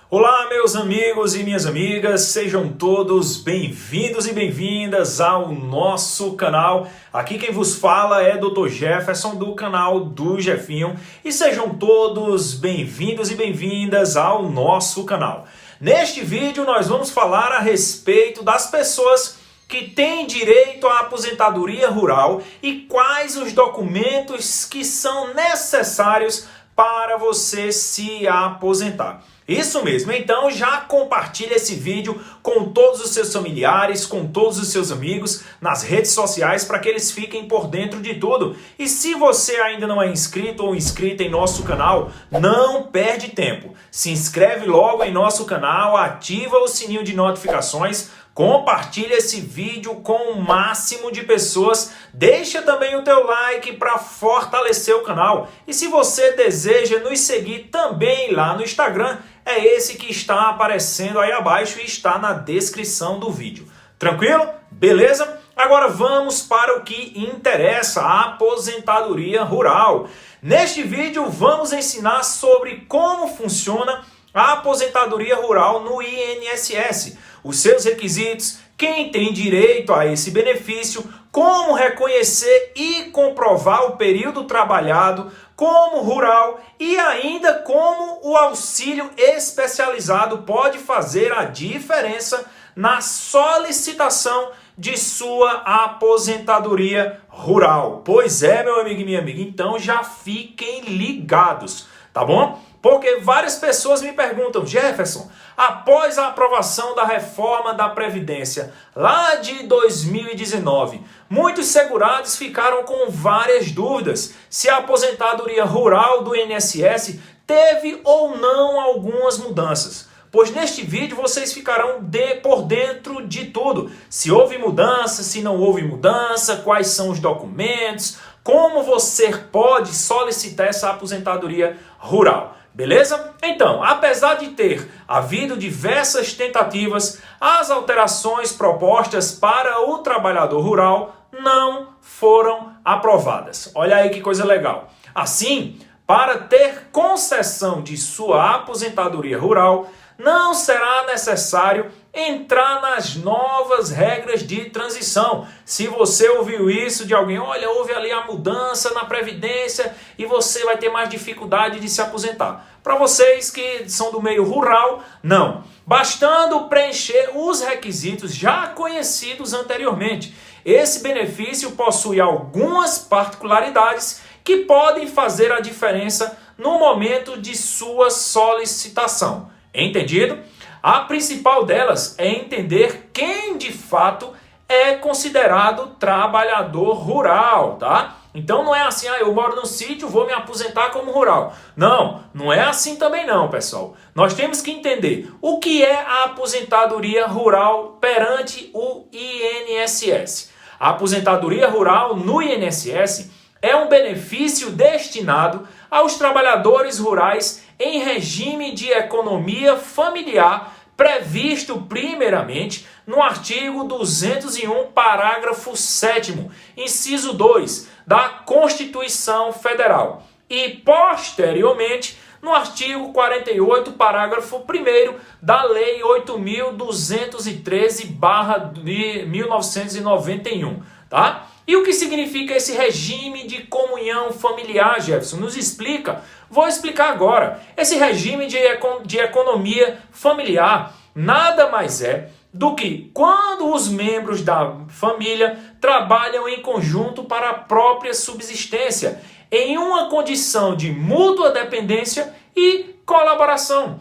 Olá, meus amigos e minhas amigas, sejam todos bem-vindos e bem-vindas ao nosso canal. Aqui quem vos fala é Dr. Jefferson do canal do Jefinho e sejam todos bem-vindos e bem-vindas ao nosso canal. Neste vídeo nós vamos falar a respeito das pessoas que têm direito à aposentadoria rural e quais os documentos que são necessários para você se aposentar. Isso mesmo, então já compartilhe esse vídeo com todos os seus familiares, com todos os seus amigos nas redes sociais para que eles fiquem por dentro de tudo. E se você ainda não é inscrito ou inscrita em nosso canal, não perde tempo. Se inscreve logo em nosso canal, ativa o sininho de notificações, compartilha esse vídeo com o máximo de pessoas, deixa também o teu like para fortalecer o canal. E se você deseja nos seguir também lá no Instagram, é esse que está aparecendo aí abaixo e está na descrição do vídeo. Tranquilo? Beleza? Agora vamos para o que interessa, a aposentadoria rural. Neste vídeo vamos ensinar sobre como funciona a aposentadoria rural no INSS, os seus requisitos, quem tem direito a esse benefício, como reconhecer e comprovar o período trabalhado como rural e ainda como o auxílio especializado pode fazer a diferença na solicitação de sua aposentadoria rural. Pois é, meu amigo e minha amiga, então já fiquem ligados, tá bom? Porque várias pessoas me perguntam, Jefferson, após a aprovação da reforma da Previdência lá de 2019, muitos segurados ficaram com várias dúvidas se a aposentadoria rural do INSS teve ou não algumas mudanças. Pois neste vídeo vocês ficarão por dentro de tudo. Se houve mudança, se não houve mudança, quais são os documentos, como você pode solicitar essa aposentadoria rural. Beleza? Então, apesar de ter havido diversas tentativas, as alterações propostas para o trabalhador rural não foram aprovadas. Olha aí que coisa legal. Assim, para ter concessão de sua aposentadoria rural, não será necessário entrar nas novas regras de transição. Se você ouviu isso de alguém, olha, houve ali a mudança na Previdência e você vai ter mais dificuldade de se aposentar. Para vocês que são do meio rural, não. Bastando preencher os requisitos já conhecidos anteriormente. Esse benefício possui algumas particularidades que podem fazer a diferença no momento de sua solicitação. Entendido? A principal delas é entender quem de fato é considerado trabalhador rural, tá? Então não é assim, eu moro num sítio, vou me aposentar como rural. Não, não é assim também não, pessoal. Nós temos que entender o que é a aposentadoria rural perante o INSS. A aposentadoria rural no INSS é um benefício destinado aos trabalhadores rurais em regime de economia familiar previsto primeiramente no artigo 201, parágrafo 7º, inciso 2 da Constituição Federal e posteriormente no artigo 48, parágrafo 1º da Lei 8.213/1991, tá? E o que significa esse regime de comunhão familiar, Jefferson? Nos explica. Vou explicar agora. Esse regime de economia familiar nada mais é do que quando os membros da família trabalham em conjunto para a própria subsistência, em uma condição de mútua dependência e colaboração,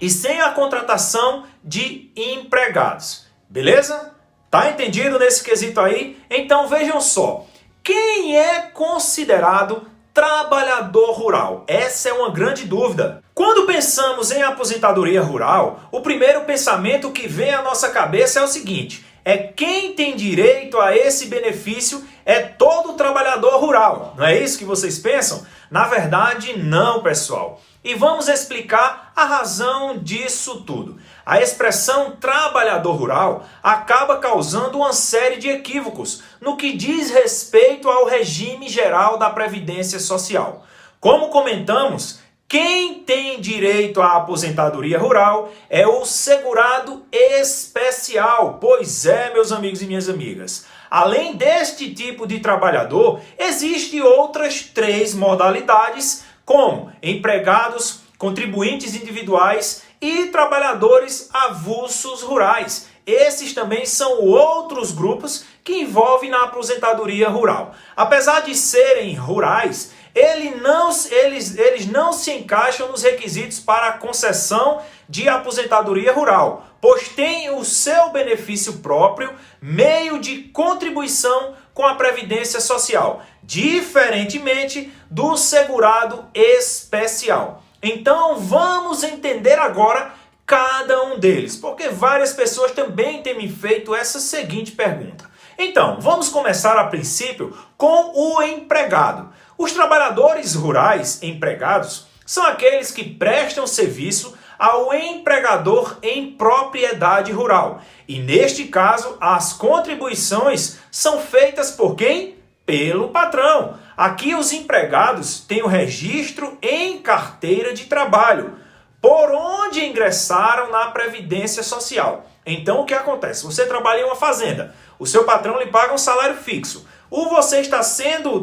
e sem a contratação de empregados. Beleza? Tá entendido nesse quesito aí? Então vejam só, quem é considerado trabalhador rural? Essa é uma grande dúvida. Quando pensamos em aposentadoria rural, o primeiro pensamento que vem à nossa cabeça é o seguinte, é quem tem direito a esse benefício é todo trabalhador rural. Não é isso que vocês pensam? Na verdade, não, pessoal. E vamos explicar a razão disso tudo. A expressão trabalhador rural acaba causando uma série de equívocos no que diz respeito ao regime geral da Previdência Social. Como comentamos, Quem tem direito à aposentadoria rural é o segurado especial. Pois é, meus amigos e minhas amigas. Além deste tipo de trabalhador, existem outras 3 modalidades, como empregados, contribuintes individuais e trabalhadores avulsos rurais. Esses também são outros grupos que envolvem na aposentadoria rural. Apesar de serem rurais, eles não se encaixam nos requisitos para a concessão de aposentadoria rural, pois têm o seu benefício próprio, meio de contribuição com a Previdência Social, diferentemente do segurado especial. Então vamos entender agora cada um deles, porque várias pessoas também têm me feito essa seguinte pergunta. Então, vamos começar a princípio com o empregado. Os trabalhadores rurais empregados são aqueles que prestam serviço ao empregador em propriedade rural. E neste caso, as contribuições são feitas por quem? Pelo patrão. Aqui os empregados têm o registro em carteira de trabalho, por onde ingressaram na Previdência Social. Então o que acontece? Você trabalha em uma fazenda, o seu patrão lhe paga um salário fixo. Ou você está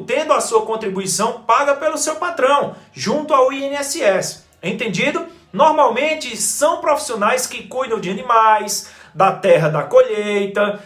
tendo a sua contribuição paga pelo seu patrão, junto ao INSS. Entendido? Normalmente são profissionais que cuidam de animais, da terra da colheita,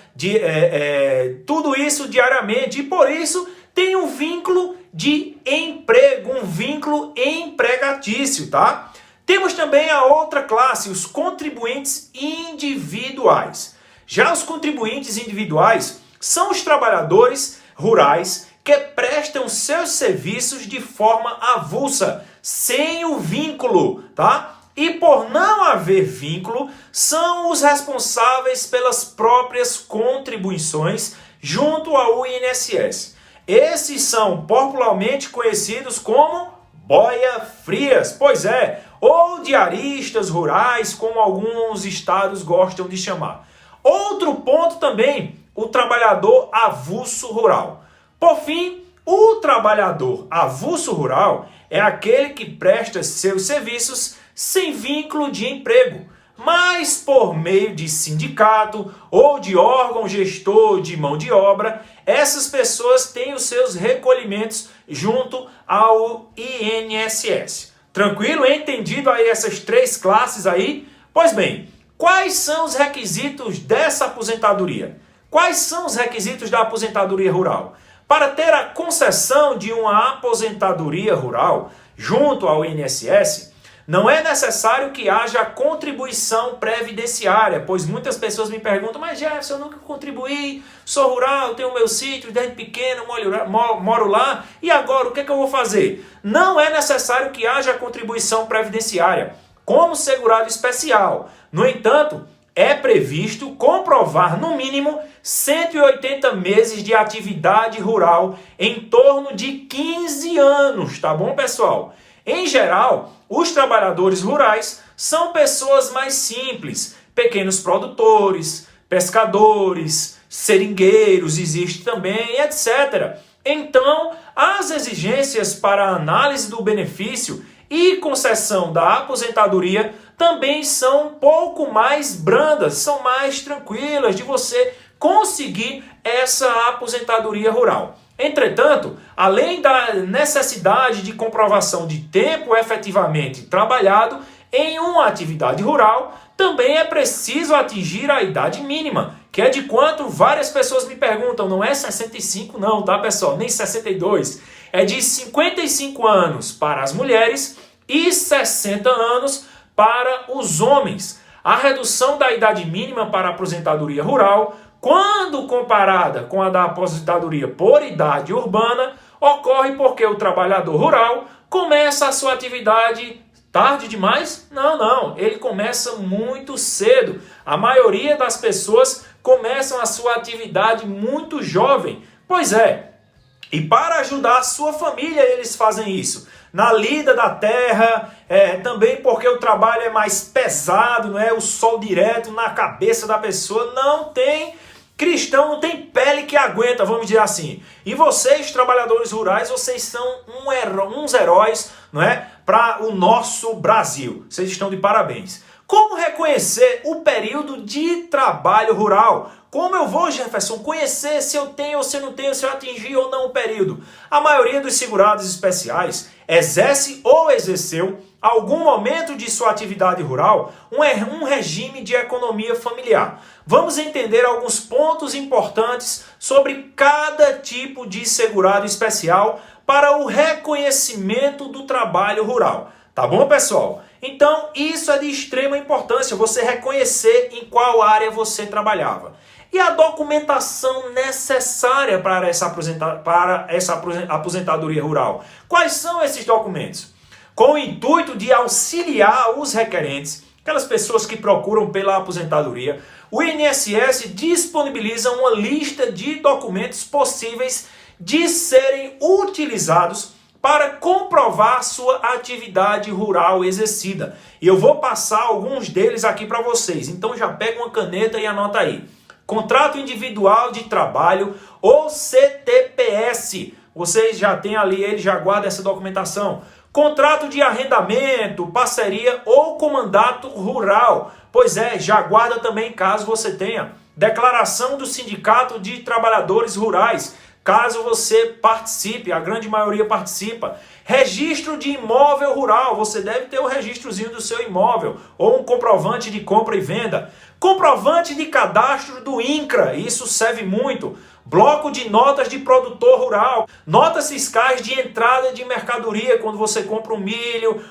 tudo isso diariamente. E por isso tem um vínculo de emprego, um vínculo empregatício, tá? Temos também a outra classe, os contribuintes individuais. Já os contribuintes individuais são os trabalhadores rurais que prestam seus serviços de forma avulsa, sem o vínculo, tá? E por não haver vínculo, são os responsáveis pelas próprias contribuições junto ao INSS. Esses são popularmente conhecidos como boia-frias, pois é, ou diaristas rurais, como alguns estados gostam de chamar. Outro ponto também, o trabalhador avulso rural. Por fim, o trabalhador avulso rural é aquele que presta seus serviços sem vínculo de emprego, mas por meio de sindicato ou de órgão gestor de mão de obra, essas pessoas têm os seus recolhimentos junto ao INSS. Tranquilo? Entendido aí essas 3 classes aí? Pois bem, quais são os requisitos dessa aposentadoria? Quais são os requisitos da aposentadoria rural? Para ter a concessão de uma aposentadoria rural junto ao INSS, não é necessário que haja contribuição previdenciária, pois muitas pessoas me perguntam, mas Jefferson, eu nunca contribuí, sou rural, tenho meu sítio, desde pequeno, moro lá, e agora o que eu vou fazer? Não é necessário que haja contribuição previdenciária, como segurado especial. No entanto, é previsto comprovar no mínimo 180 meses de atividade rural em torno de 15 anos, tá bom, pessoal? Em geral, os trabalhadores rurais são pessoas mais simples, pequenos produtores, pescadores, seringueiros, existe também, etc. Então, as exigências para a análise do benefício e concessão da aposentadoria também são um pouco mais brandas, são mais tranquilas de você conseguir essa aposentadoria rural. Entretanto, além da necessidade de comprovação de tempo efetivamente trabalhado em uma atividade rural, também é preciso atingir a idade mínima, que é de quanto várias pessoas me perguntam, não é 65 não, tá pessoal, nem 62, é de 55 anos para as mulheres e 60 anos para os homens. A redução da idade mínima para a aposentadoria rural, quando comparada com a da aposentadoria por idade urbana, ocorre porque o trabalhador rural começa a sua atividade tarde demais? Não, ele começa muito cedo. A maioria das pessoas começam a sua atividade muito jovem. Pois é, e para ajudar a sua família eles fazem isso. Na lida da terra, também porque o trabalho é mais pesado, não é? O sol direto na cabeça da pessoa, não tem cristão, não tem pele que aguenta, vamos dizer assim. E vocês, trabalhadores rurais, vocês são uns heróis, não é? para o nosso Brasil. Vocês estão de parabéns. Como reconhecer o período de trabalho rural? Como eu vou, Jefferson, conhecer se eu tenho ou se eu não tenho, se eu atingi ou não o período? A maioria dos segurados especiais exerce ou exerceu algum momento de sua atividade rural um regime de economia familiar. Vamos entender alguns pontos importantes sobre cada tipo de segurado especial para o reconhecimento do trabalho rural. Tá bom, pessoal? Então, isso é de extrema importância, você reconhecer em qual área você trabalhava. E a documentação necessária para essa aposentadoria rural? Quais são esses documentos? Com o intuito de auxiliar os requerentes, aquelas pessoas que procuram pela aposentadoria, o INSS disponibiliza uma lista de documentos possíveis de serem utilizados para comprovar sua atividade rural exercida. E eu vou passar alguns deles aqui para vocês. Então já pega uma caneta e anota aí. Contrato individual de trabalho ou CTPS. Vocês já têm ali, ele já guarda essa documentação. Contrato de arrendamento, parceria ou comandato rural. Pois é, já guarda também caso você tenha. Declaração do Sindicato de Trabalhadores Rurais. Caso você participe, a grande maioria participa. Registro de imóvel rural, você deve ter o registrozinho do seu imóvel, ou um comprovante de compra e venda. Comprovante de cadastro do INCRA, isso serve muito. Bloco de notas de produtor rural, notas fiscais de entrada de mercadoria, quando você compra um milho,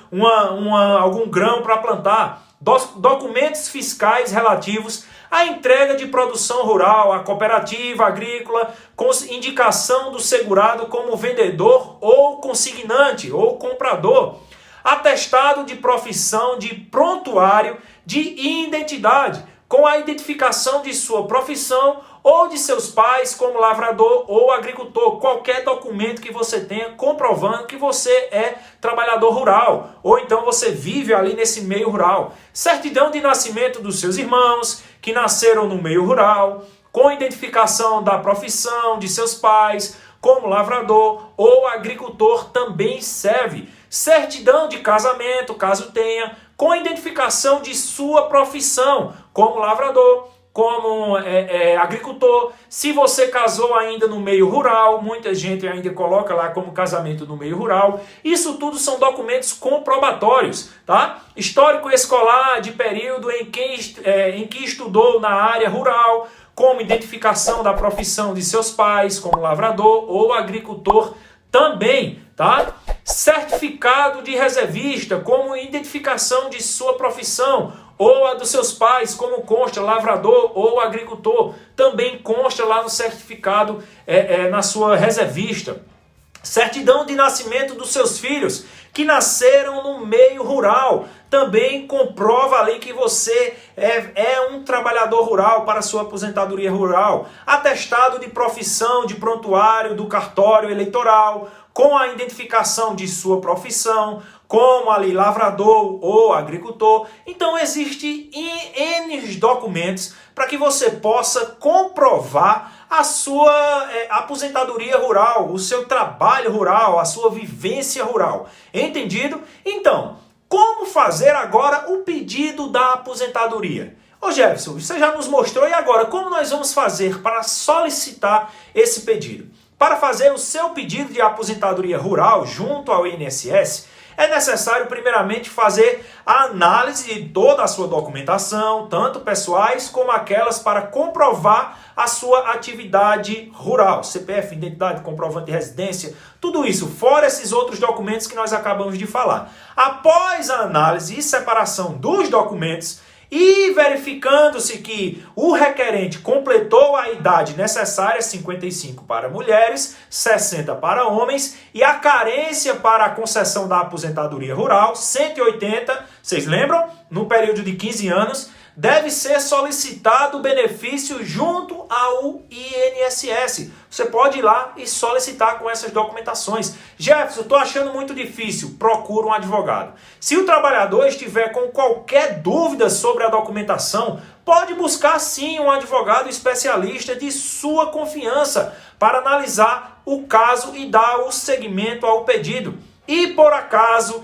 algum grão para plantar. Documentos fiscais relativos à entrega de produção rural, à cooperativa agrícola, com indicação do segurado como vendedor ou consignante ou comprador. Atestado de profissão de prontuário de identidade, com a identificação de sua profissão ou de seus pais como lavrador ou agricultor. Qualquer documento que você tenha comprovando que você é trabalhador rural, ou então você vive ali nesse meio rural. Certidão de nascimento dos seus irmãos que nasceram no meio rural, com identificação da profissão de seus pais como lavrador ou agricultor também serve. Certidão de casamento, caso tenha, com identificação de sua profissão como lavrador, como agricultor. Se você casou ainda no meio rural, muita gente ainda coloca lá como casamento no meio rural. Isso tudo são documentos comprobatórios, tá? Histórico escolar de período em que estudou na área rural, como identificação da profissão de seus pais, como lavrador ou agricultor também, tá? Certificado de reservista, como identificação de sua profissão, ou a dos seus pais, como consta lavrador ou agricultor, também consta lá no certificado, na sua reservista. Certidão de nascimento dos seus filhos, que nasceram no meio rural, também comprova ali que você é um trabalhador rural para a sua aposentadoria rural. Atestado de profissão, de prontuário do cartório eleitoral, com a identificação de sua profissão, como ali lavrador ou agricultor. Então existe N documentos para que você possa comprovar a sua aposentadoria rural, o seu trabalho rural, a sua vivência rural. Entendido? Então, como fazer agora o pedido da aposentadoria? Ô Jefferson, você já nos mostrou, e agora como nós vamos fazer para solicitar esse pedido? Para fazer o seu pedido de aposentadoria rural junto ao INSS, é necessário primeiramente fazer a análise de toda a sua documentação, tanto pessoais como aquelas para comprovar a sua atividade rural. CPF, identidade, comprovante de residência, tudo isso, fora esses outros documentos que nós acabamos de falar. Após a análise e separação dos documentos, e verificando-se que o requerente completou a idade necessária, 55 para mulheres, 60 para homens, e a carência para a concessão da aposentadoria rural, 180, vocês lembram? No período de 15 anos, deve ser solicitado o benefício junto ao INSS. Você pode ir lá e solicitar com essas documentações. Jefferson, estou achando muito difícil. Procura um advogado. Se o trabalhador estiver com qualquer dúvida sobre a documentação, pode buscar sim um advogado especialista de sua confiança para analisar o caso e dar o seguimento ao pedido. E por acaso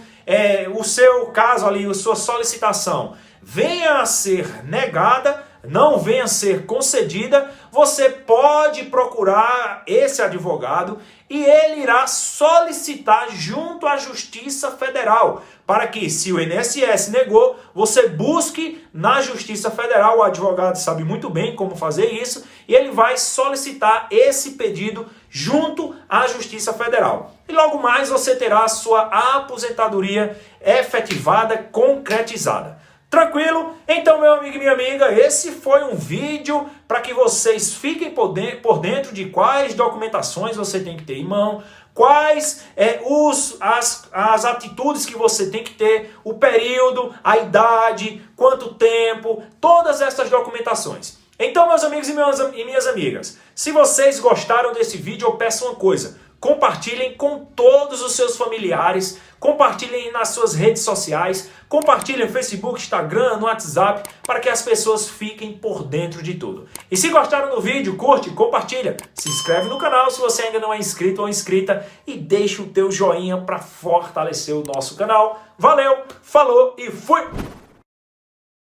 o seu caso ali, a sua solicitação venha a ser negada, não venha a ser concedida, você pode procurar esse advogado e ele irá solicitar junto à Justiça Federal, para que, se o INSS negou, você busque na Justiça Federal. O advogado sabe muito bem como fazer isso e ele vai solicitar esse pedido junto à Justiça Federal. E logo mais você terá a sua aposentadoria efetivada, concretizada. Tranquilo? Então, meu amigo e minha amiga, esse foi um vídeo para que vocês fiquem por dentro de quais documentações você tem que ter em mão, quais as atitudes que você tem que ter, o período, a idade, quanto tempo, todas essas documentações. Então, meus amigos e minhas amigas, se vocês gostaram desse vídeo, eu peço uma coisa: compartilhem com todos os seus familiares, compartilhem nas suas redes sociais, compartilhem no Facebook, Instagram, no WhatsApp, para que as pessoas fiquem por dentro de tudo. E se gostaram do vídeo, curte, compartilha, se inscreve no canal se você ainda não é inscrito ou inscrita e deixa o teu joinha para fortalecer o nosso canal. Valeu, falou e fui!